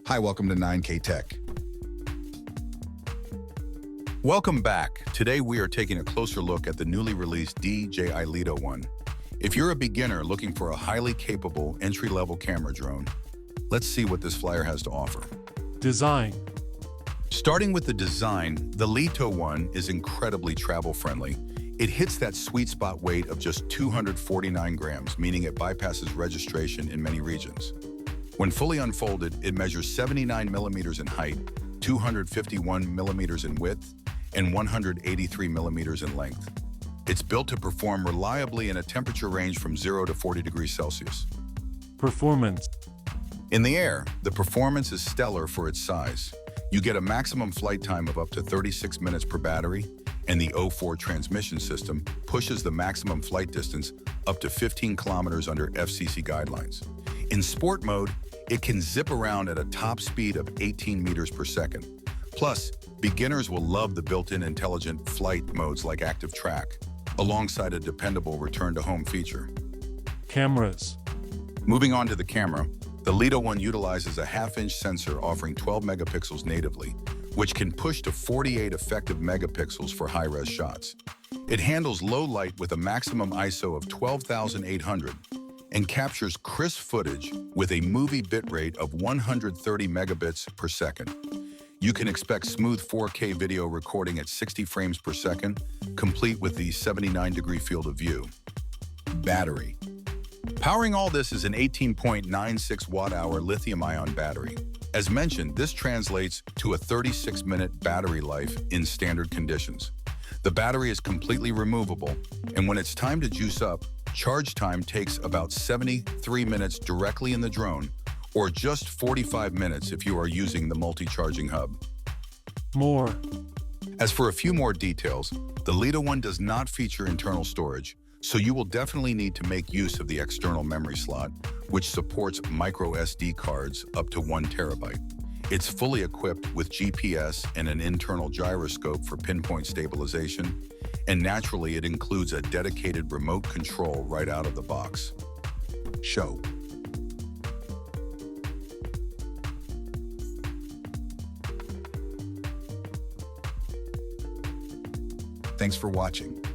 Hi, welcome to 9K Tech. Welcome back. Today we are taking a closer look at the newly released DJI Lito 1. If you're a beginner looking for a highly capable entry-level camera drone, let's see what this flyer has to offer. Design. Starting with the design, the Lito 1 is incredibly travel-friendly. It hits that sweet spot weight of just 249 grams, meaning it bypasses registration in many regions. When fully unfolded, it measures 79 millimeters in height, 251 millimeters in width, and 183 millimeters in length. It's built to perform reliably in a temperature range from 0 to 40 degrees Celsius. Performance. In the air, the performance is stellar for its size. You get a maximum flight time of up to 36 minutes per battery, and the O4 transmission system pushes the maximum flight distance up to 15 kilometers under FCC guidelines. In sport mode, it can zip around at a top speed of 18 meters per second. Plus, beginners will love the built-in intelligent flight modes like active track, alongside a dependable return-to-home feature. Cameras. Moving on to the camera, the Lito 1 utilizes a half-inch sensor offering 12 megapixels natively, which can push to 48 effective megapixels for high-res shots. It handles low light with a maximum ISO of 12,800 and captures crisp footage with a movie bitrate of 130 megabits per second. You can expect smooth 4K video recording at 60 frames per second, complete with the 79-degree field of view. Battery. Powering all this is an 18.96 watt-hour lithium-ion battery. As mentioned, this translates to a 36-minute battery life in standard conditions. The battery is completely removable, and when it's time to juice up, charge time takes about 73 minutes directly in the drone, or just 45 minutes if you are using the multi-charging hub. More. As for a few more details, the Lito 1 does not feature internal storage, so you will definitely need to make use of the external memory slot, which supports micro SD cards up to 1 terabyte. It's fully equipped with GPS and an internal gyroscope for pinpoint stabilization, and naturally it includes a dedicated remote control right out of the box. Show. Thanks for watching.